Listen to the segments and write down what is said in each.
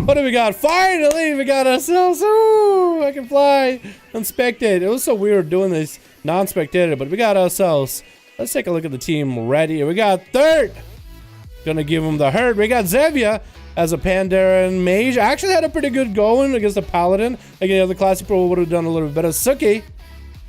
What do we got? Finally, we got ourselves. Ooh, I can fly unspectated. It was so weird doing this non-spectated, but we got ourselves. Let's take a look at the team ready. We got third. Gonna give him the hurt. We got Zevia as a Pandaren mage. Actually had a pretty good going against the Paladin. Again, the other classic pro would have done a little bit better. Suki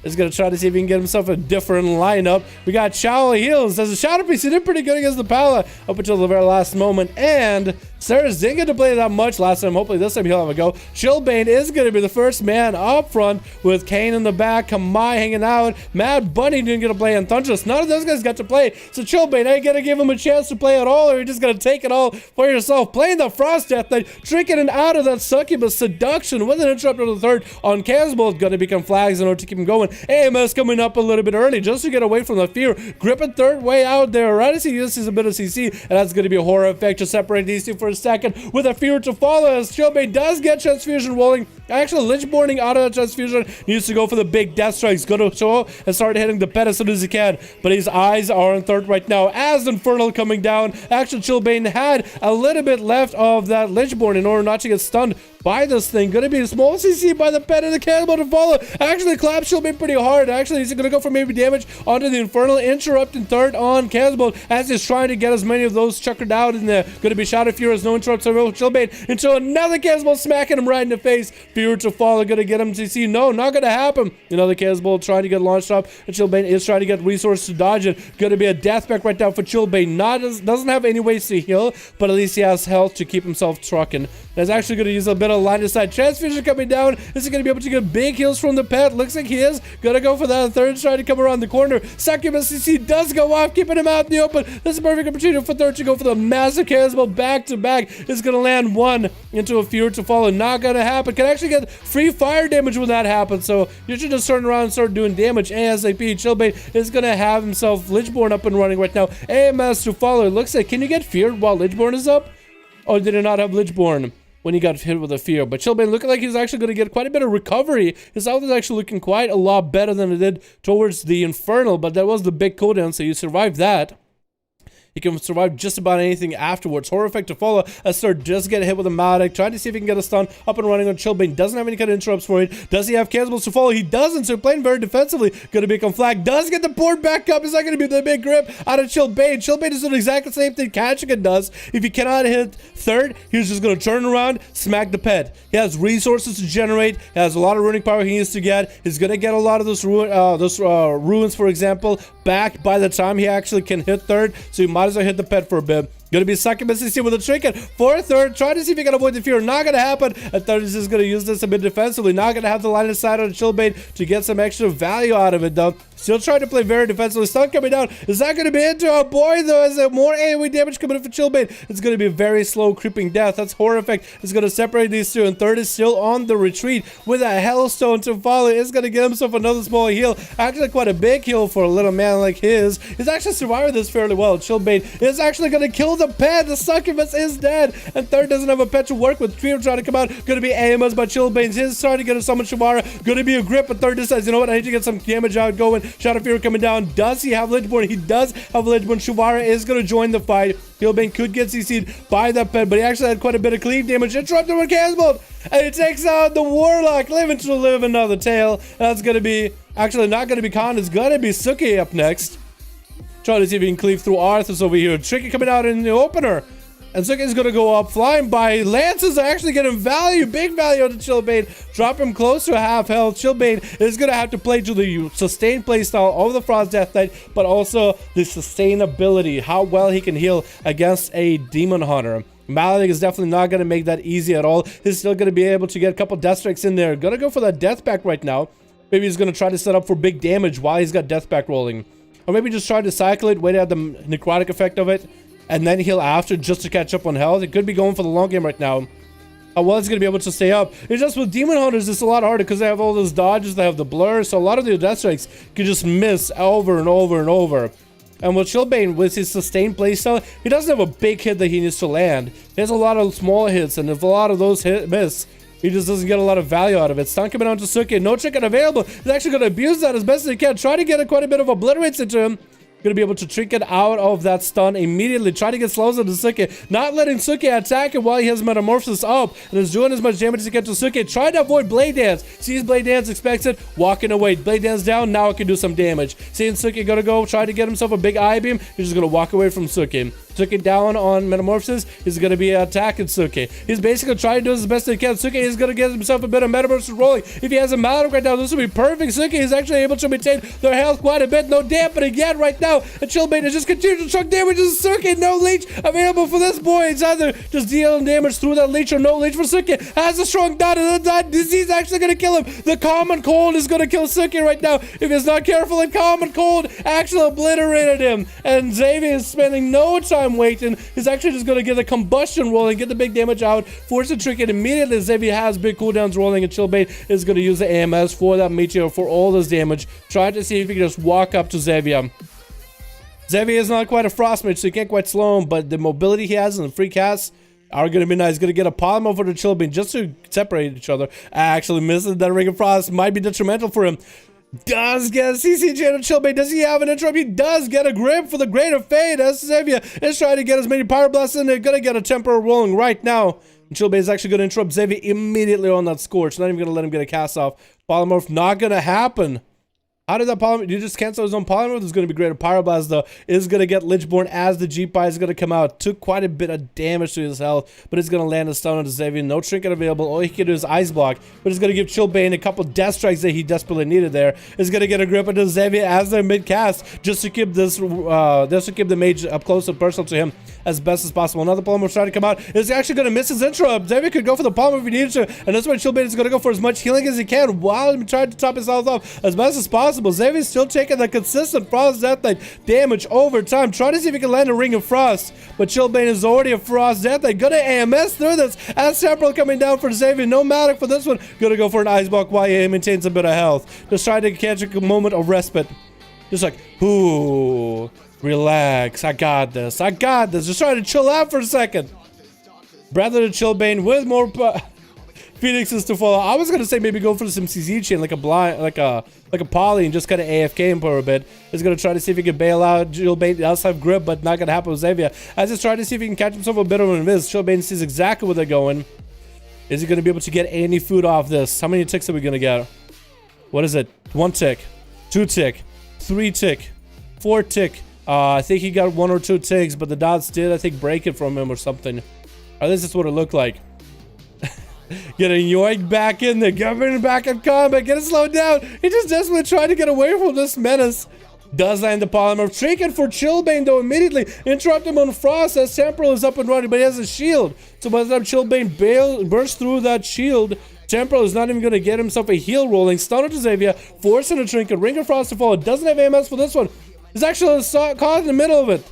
is going to try to see if he can get himself a different lineup. We got Chao heals as a Shadow Priest. He did pretty good against the Pala up until the very last moment. And Sarah's didn't get to play that much last time. Hopefully this time he'll have a go. Chillbane is going to be the first man up front with Kane in the back. Kamai hanging out. Mad Bunny didn't get to play, and Thuntress. None of those guys got to play. So Chillbane, are you going to give him a chance to play at all, or are you just going to take it all for yourself? Playing the Frost Death Knight, tricking it out of that Succubus seduction with an interrupt on the third on Casbolt. Going to become flags in order to keep him going. AMS coming up a little bit early just to get away from the fear. Gripping third way out there. Right as he uses a bit of CC, and that's going to be a horror effect to separate these two for a second with a fear to follow as Chillbane does get transfusion rolling. Actually, Lichborning out of that transfusion needs to go for the big death strikes. Go to show and start hitting the pet as soon as he can. But his eyes are on third right now as Infernal coming down. Actually, Chillbane had a little bit left of that Lichborn in order not to get stunned by this thing. Gonna be a small CC by the pet and the cannibal to follow. Actually, clap Chillbane pretty hard. Actually, he's gonna go for maybe damage onto the Infernal, interrupting third on Cannibal as he's trying to get as many of those chuckered out in there. Gonna be Shadow Furious, no interrupts on Chillbane until another Cannibal smacking him right in the face. Fear to follow, gonna get him to CC. No, not gonna happen. Another Cannibal trying to get launched up, and Chillbane is trying to get resources to dodge it. Gonna be a death back right now for Chillbane. Doesn't have any ways to heal, but at least he has health to keep himself trucking. That's actually gonna use a bit of line of sight. Transfusion coming down. Is he gonna be able to get big heals from the pet? Looks like he is. Gonna go for that third, trying to come around the corner. Succubus CC does go off, keeping him out in the open. This is a perfect opportunity for third to go for the massive Cannibal back to back. Is gonna land one into a fear to follow. Not gonna happen. Can actually get free fire damage when that happens. So you should just turn around and start doing damage ASAP. Chillbane is gonna have himself Lichborn up and running right now. AMS to follow. It looks like, can you get feared while Lichborn is up? Or did it not have Lichborn when he got hit with a fear? But Chillbane looking like he's actually going to get quite a bit of recovery. His health is actually looking quite a lot better than it did towards the Infernal, but that was the big cooldown, so you survived that. He can survive just about anything afterwards. Horror effect to follow as Third just get hit with a Maledict, trying to see if he can get a stun up and running on Chillbane. Doesn't have any kind of interrupts for it. Does he have cannibals to follow? He doesn't, so playing very defensively. Gonna become flag. Does get the board back up. Is that gonna be the big grip out of Chillbane? Chillbane is doing exactly the same thing Kachigan does. If he cannot hit third, he's just gonna turn around, smack the pet. He has resources to generate. He has a lot of runic power he needs to get. He's gonna get a lot of those ruins, for example, back by the time he actually can hit third. So he might as well hit the pet for a bit. Gonna be Succubus CC with a trinket for third, trying to see if he can avoid the fear. Not gonna happen. And third is just gonna use this a bit defensively. Not gonna have the line of sight on Chillbane to get some extra value out of it though. Still trying to play very defensively. Stun coming down. Is that gonna be into a boy though? Is there more AoE damage coming in for Chillbane? It's gonna be a very slow creeping death. That's horror effect. It's gonna separate these two. And third is still on the retreat with a Hellstone to follow. It's gonna get himself another small heal. Actually quite a big heal for a little man like his. He's actually surviving this fairly well. Chillbane is actually gonna kill the pet. The Succubus is dead, and third doesn't have a pet to work with. Trio trying to come out. Gonna be AMS by Chillbane's. His trying to get a summon Shamara. Gonna be a grip, but third decides, you know what? I need to get some damage out going. Shadow Fury coming down. Does he have Lichborn? He does have Lichborn. Shamara is gonna join the fight. Chillbane could get CC'd by that pet, but he actually had quite a bit of cleave damage. Interrupted with Casbolt, and he takes out the Warlock, living to live another tale. That's gonna be actually not gonna be Khan. It's gonna be Suki up next. Trying to see if he can cleave through Arthas over here. Tricky coming out in the opener. And Suki is going to go up, flying by. Lances are actually getting value, big value on Chillbane. Drop him close to half health. Chillbane is going to have to play to the sustained playstyle of the Frost Death Knight, but also the sustainability, how well he can heal against a Demon Hunter. Maledict is definitely not going to make that easy at all. He's still going to be able to get a couple death strikes in there. Going to go for that death pack right now. Maybe he's going to try to set up for big damage while he's got death pack rolling. Or maybe just try to cycle it, wait out the necrotic effect of it, and then heal after just to catch up on health. It could be going for the long game right now. How well it's going to be able to stay up. It's just with Demon Hunters, it's a lot harder because they have all those dodges, they have the blur, so a lot of the death strikes can just miss over and over and over. And with Chillbane, with his sustained playstyle, he doesn't have a big hit that he needs to land. He has a lot of small hits, and if a lot of those miss, he just doesn't get a lot of value out of it. Stun coming on to Suki. No trinket available. He's actually going to abuse that as best as he can. Try to get quite a bit of obliterates into him. Going to be able to trinket out of that stun immediately. Try to get slows into Suki. Not letting Suki attack him while he has Metamorphosis up. And is doing as much damage as he can to Suki. Try to avoid Blade Dance. Sees Blade Dance, expects it. Walking away. Blade Dance down. Now it can do some damage. Seeing Suki going to go try to get himself a big eye beam. He's just going to walk away from Suki. Suki down on Metamorphosis. He's going to be attacking Suki. He's basically trying to do his best he can. Suki is going to get himself a bit of Metamorphosis rolling. If he has a Malak right now, this will be perfect. Suki is actually able to maintain their health quite a bit. No dampening yet right now. And Chillbane is just continuing to chuck damage to Suki. No leech available for this boy. It's either just dealing damage through that leech or no leech for Suki. Has a strong dot, and that disease actually going to kill him. The Common Cold is going to kill Suki right now. If he's not careful, and Common Cold actually obliterated him. And Xavier is spending no time waiting. He's actually just going to get the combustion rolling, get the big damage out, force the trinket immediately. Xavier has big cooldowns rolling, and Chillbane is going to use the AMS for that meteor for all this damage. Try to see if he can just walk up to Xavier. Xavier is not quite a frost mage, so you can't quite slow him, but the mobility he has and the free casts are going to be nice. Going to get a polymorph for the Chillbane just to separate each other. Actually misses that Ring of Frost. Might be detrimental for him. Does get a CCG on Chillbane. Does he have an interrupt? He does get a grip for the Greater Fate. As Xavier is trying to get as many Power Blasts in. They're going to get a Temporal rolling right now. And Chillbane is actually going to interrupt Xavier immediately on that Scorch. Not even going to let him get a cast off. Polymorph not going to happen. How did that polymorph? You just cancel his own polymorph? There's going to be Greater Pyroblast, though. Is going to get Lichborn as the G-Pie is going to come out. Took quite a bit of damage to his health, but it's going to land a stun on Xavier. No trinket available. All he can do is Ice Block, but it's going to give Chillbane a couple death strikes that he desperately needed there. Is going to get a grip into Xavier as their mid-cast, just to keep this, just to keep the mage up close and personal to him as best as possible. Another polymorph trying to come out. Is actually going to miss his intro. Xavier could go for the polymorph if he needed to, and that's why Chillbane is going to go for as much healing as he can while trying to top his health off as best as possible. Xavier's still taking the consistent Frost Death Knight damage over time. Try to see if he can land a Ring of Frost, but Chillbane is already a Frost Death Knight. Gonna AMS through this as Temporal coming down for Xavier. No Malak for this one. Gonna go for an Ice Block while he maintains a bit of health. Just trying to catch a moment of respite. Just like, ooh, relax. I got this. I got this. Just trying to chill out for a second. Breath of the Chillbane with more Phoenixes to follow. I was gonna say maybe go for some CZ chain, like a blind, like a poly, and just kind of AFK him for a bit. He's gonna try to see if he can bail out Chillbane. He does have grip, but not gonna happen with Xavier. As he's trying to see if he can catch himself a bit of an invis. Chillbane sees exactly where they're going. Is he gonna be able to get any food off this? How many ticks are we gonna get? What is it? 1 tick, 2 tick, 3 tick, 4 tick. I think he got 1 or 2 ticks, but the dots did, I think, break it from him or something. At least that's what it looked like. Getting yoinked back in there, getting back in combat, getting slowed down. He just desperately trying to get away from this menace. Does land the polymorph. Trinket for Chillbane, though, immediately interrupt him on Frost as Temporal is up and running, but he has a shield. So by the time Chillbane bursts through that shield, Temporal is not even going to get himself a heal rolling. Stun to Xavier, forcing a Trinket. Ring of Frost to follow. Doesn't have AMS for this one. He's actually caught in the middle of it.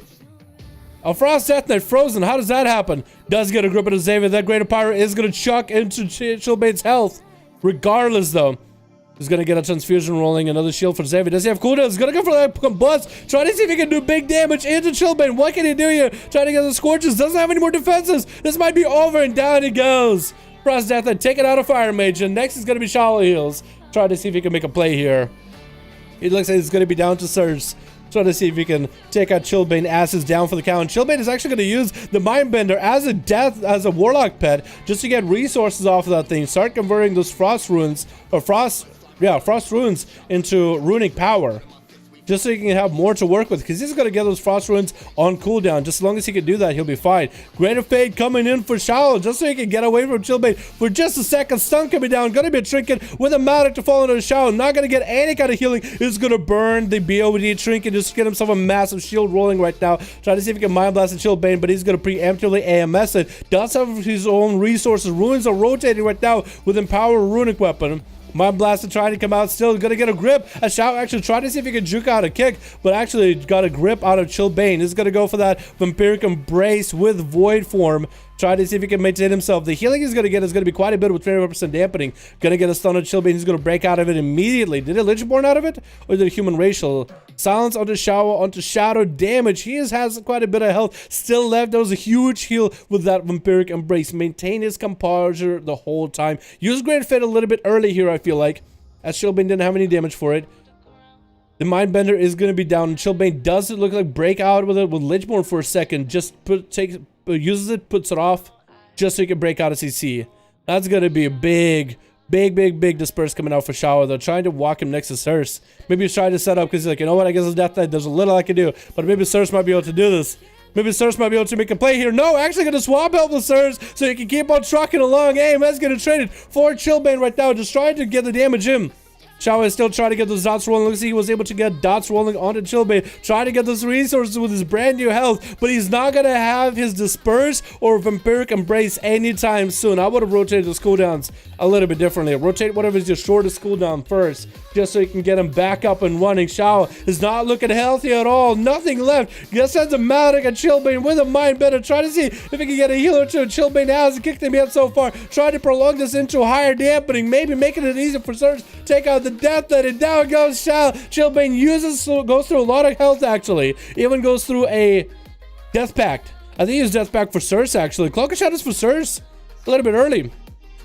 A Frost Death Knight frozen. How does that happen? Does get a grip of Xavier. That Greater Pyro is going to chuck into Chillbane's health. Regardless, though. He's going to get a transfusion rolling. Another shield for Xavier. Does he have cooldown? He's going to go for that combust. Trying to see if he can do big damage into Chillbane. What can he do here? Trying to get the Scorches. Doesn't have any more defenses. This might be over, and down he goes. Frost Death Knight taken out of Fire Mage. And next is going to be Shallow Heals. Trying to see if he can make a play here. It looks like he's going to be down to Surge. Trying to see if he can take out Chillbane as he's down for the count. Chillbane is actually going to use the Mindbender as a Warlock pet just to get resources off of that thing. Start converting those Frost Runes, or Frost Runes into Runic Power. Just so he can have more to work with, because he's going to get those Frost Runes on cooldown. Just as long as he can do that, he'll be fine. Greater Fate coming in for Shallow, just so he can get away from Chillbane for just a second. Stun coming down, going to be a Trinket with a Matic to fall into the Shallow. Not going to get any kind of healing. He's going to burn the BOD Trinket, just get himself a massive shield rolling right now. Trying to see if he can Mind Blast the Chillbane, but he's going to preemptively AMS it. Does have his own resources. Runes are rotating right now with Empower Runic Weapon. Mind Blaster trying to come out, still gonna get a grip. A Shout actually trying to see if he can juke out a kick, but actually got a grip out of Chillbane. This is gonna go for that Vampiric Embrace with Void Form. Try to see if he can maintain himself. The healing he's going to get is going to be quite a bit with 25% dampening. Going to get a stun on Chillbane. He's going to break out of it immediately. Did it Lichborn out of it? Or did it Human Racial? Silence onto Shadow damage. He has quite a bit of health still left. That was a huge heal with that Vampiric Embrace. Maintain his composure the whole time. Use Great Fate a little bit early here, I feel like, as Chillbane didn't have any damage for it. The Mindbender is going to be down. And Chillbane does it look like break out with it with Lichborn for a second. Just uses it, puts it off, just so he can break out of CC. That's going to be a big disperse coming out for Shower, though. Trying to walk him next to Circe. Maybe he's trying to set up because he's like, you know what, I guess it's Death Knight. There's a little I can do. But maybe Circe might be able to do this. Maybe Circe might be able to make a play here. No, actually going to swap help with Circe so he can keep on trucking along. Hey, man's going to trade it for Chillbane right now. Just trying to get the damage in. Shaoe is still trying to get those dots rolling. Looks like he was able to get dots rolling onto Chillbane. Trying to get those resources with his brand new health. But he's not going to have his Disperse or Vampiric Embrace anytime soon. I would have rotated those cooldowns a little bit differently. Rotate whatever is your shortest cooldown first. Just so you can get him back up and running. Shaoe is not looking healthy at all. Nothing left. Just sends a Maledict at Chillbane with a Mindbender. Try to see if he can get a healer too. Chillbane has kicked him yet so far. Trying to prolong this into higher dampening. Maybe making it easier for Surge to take out the Death Knight, and down goes Chillbane. Goes through a lot of health actually. Even goes through a Death Pact. I think he used Death Pact for Circe actually. Cloak of Shadows for Circe. A little bit early.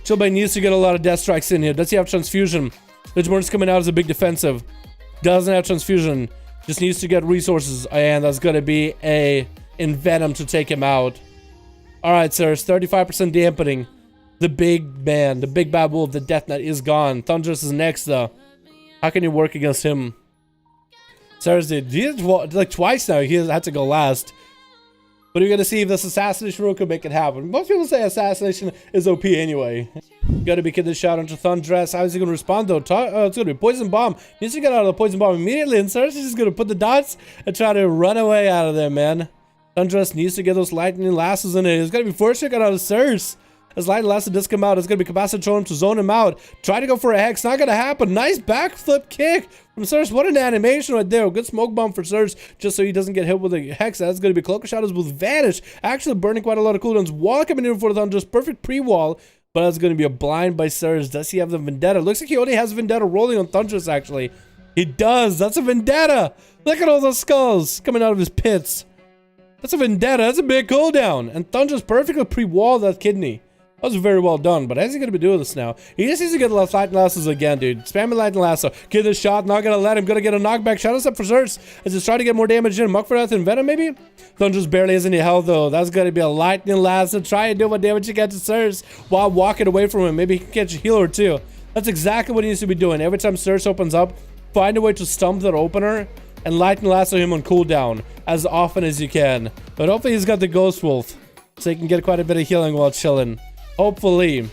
Chillbane needs to get a lot of Death Strikes in here. Does he have Transfusion? Lichborn's coming out as a big defensive. Doesn't have Transfusion. Just needs to get resources. And that's going to be a Envenom to take him out. Alright, Circe. 35% dampening. The big man, the big bad wolf, the Death Knight is gone. Thundress is next though. How can you work against him? Circe did like twice now. He had to go last. But you're gonna see if this Assassination rule could make it happen. Most people say Assassination is OP anyway. Gotta be kid this shot onto Thundress. How is he gonna respond though? It's gonna be Poison Bomb. He needs to get out of the Poison Bomb immediately, and Circe is just gonna put the dots and try to run away out of there, man. Thundress needs to get those lightning lasses in it. It's gonna be forced to get out of Circe. As Lightning Lasso does come out, it's going to be Capacitor to zone him out. Try to go for a Hex. Not going to happen. Nice backflip kick from Circe. What an animation right there. Good smoke bomb for Circe just so he doesn't get hit with a Hex. That's going to be Cloak of Shadows with Vanish. Actually burning quite a lot of cooldowns. Wall coming in for the Thundress. Perfect pre-wall. But that's going to be a blind by Circe. Does he have the Vendetta? Looks like he only has Vendetta rolling on Thundress actually. He does. That's a Vendetta. Look at all those skulls coming out of his pits. That's a Vendetta. That's a big cooldown. And Thundress perfectly pre-walled that kidney. That was very well done, but how's he going to be doing this now? He just needs to get the Lightning Lassos again, dude. Spamming Lightning Lasso. Get this shot. Not going to let him. Going to get a knockback. Shadows up for Circe. As he's trying to get more damage in. Muck for Death and Venom, maybe? Thundress barely has any health, though. That's going to be a Lightning Lasso. Try and do what damage you get to Circe while walking away from him. Maybe he can catch a healer, too. That's exactly what he needs to be doing. Every time Circe opens up, find a way to stump that opener and Lightning Lasso him on cooldown as often as you can. But hopefully he's got the Ghost Wolf so he can get quite a bit of healing while chilling. Hopefully.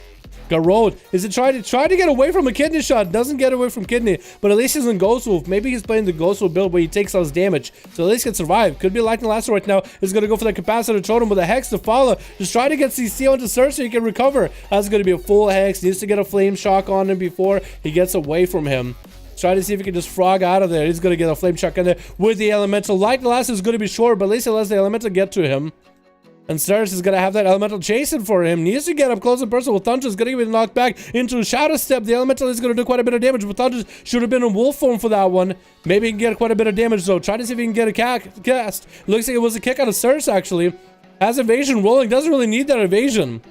Garrod is it trying to get away from a kidney shot. Doesn't get away from kidney, but at least he's in Ghost Wolf. Maybe he's playing the Ghost Wolf build where he takes less damage, so at least he can survive. Could be Lightning Lasso right now. He's gonna go for the Capacitor Totem with a Hex to follow. Just try to get CC onto Circe so he can recover. That's gonna be a full Hex. Needs to get a Flame Shock on him before he gets away from him. Try to see if he can just frog out of there. He's gonna get a Flame Shock in there with the Elemental. Lightning Lasso is gonna be short, but at least it lets the Elemental get to him. And Circe is going to have that Elemental chasing for him. Needs to get up close and personal with Thundress. Going to get knocked back into a Shadow Step. The Elemental is going to do quite a bit of damage, but Thundress should have been in wolf form for that one. Maybe he can get quite a bit of damage, though. Try to see if he can get a cast. Looks like it was a kick out of Circe, actually. Has evasion rolling. Doesn't really need that evasion.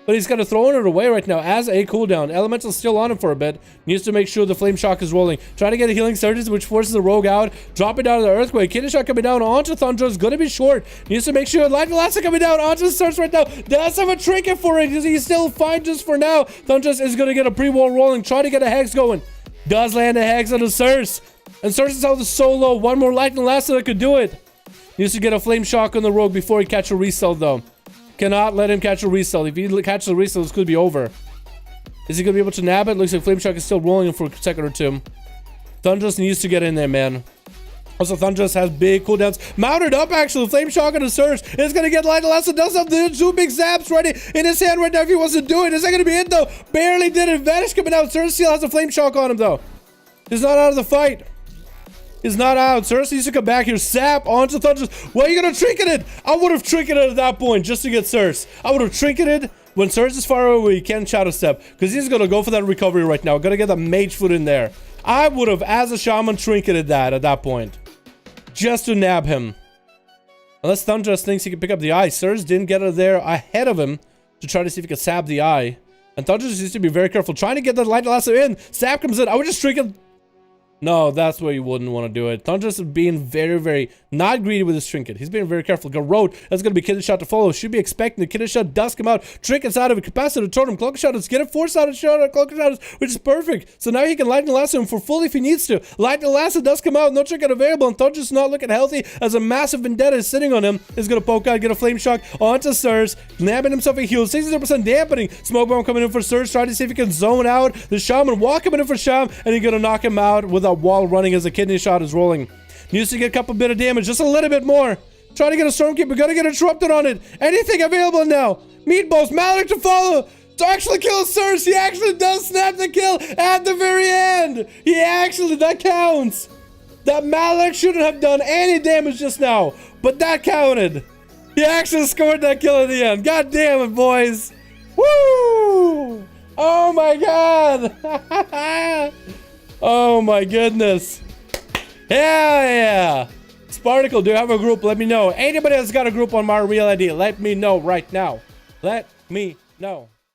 But he's kind of throwing it away right now as a cooldown. Elemental's still on him for a bit. Needs to make sure the Flame Shock is rolling. Trying to get a Healing Surges, which forces the Rogue out. Dropping down to the Earthquake. Kidney Shot coming down onto Thundress. Gonna be short. Needs to make sure Lightning Lasso coming down onto Circe right now. Does have a Trinket for it. He's still fine just for now. Thundress is gonna get a pre-wall rolling. Try to get a Hex going. Does land a Hex onto Circe. And Circe's health is so low. One more Lightning Lasso that could do it. Needs to get a Flame Shock on the Rogue before he catch a resell, though. Cannot let him catch a resell. If he catches a resell, this could be over. Is he going to be able to nab it? Looks like Flame Shock is still rolling him for a second or two. Thundress needs to get in there, man. Also, Thundress has big cooldowns. Mounted up, actually. Flame Shock on a Surge. It's going to get Lightning Lasso. Does have the two big zaps ready in his hand right now if he wants to do it. Is that going to be it, though? Barely did it. Vanish coming out. Surge still has a Flame Shock on him, though. He's not out of the fight. He's not out. Cersei needs to come back here. Sap onto Thunders. Why are you gonna trinket it? I would have trinketed at that point just to get Cersei. I would have trinketed when Cersei is far away. He can't shadow step because he's gonna go for that recovery right now. Gotta get the mage foot in there. I would have, as a shaman, trinketed that at that point just to nab him. Unless Thunders thinks he can pick up the eye. Cersei didn't get her there ahead of him to try to see if he could sab the eye. And Thunders needs to be very careful trying to get the light lasso in. Sap comes in. I would just trinket. No, that's where you wouldn't want to do it. Thunders is being very, very not greedy with his trinket. He's being very careful. Garrote, that's going to be Kidney Shot to follow. Should be expecting the Kidney Shot does come out. Trinkets out of it. Capacitor, Totem, Cloak Shot. Let's get it. Force out of shot. Cloak Shot, which is perfect. So now he can Lightning Lasso him for full if he needs to. Lightning Lasso does come out. No trinket available. And Thunders is not looking healthy as a massive vendetta is sitting on him. Is going to poke out, get a Flame Shock onto Cersei. Nabbing himself a heal. 60% dampening. Smoke Bomb coming in for Cersei. Trying to see if he can zone out the Shaman. Walk him in for Sham. And he's going to knock him out with a wall running as a Kidney Shot is rolling. Needs to get a couple bit of damage, just a little bit more. Trying to get a Stormkeeper, gotta get interrupted on it. Anything available now. Meatballs, Malik to follow. To actually kill Cersei. He actually does snap the kill at the very end. He actually, that counts. That Malik shouldn't have done any damage just now, but that counted. He actually scored that kill at the end. God damn it, boys. Woo! Oh my god. Oh my goodness. Hell yeah. Sparticle, do you have a group? Let me know. Anybody that's got a group on my real ID, let me know right now. Let me know.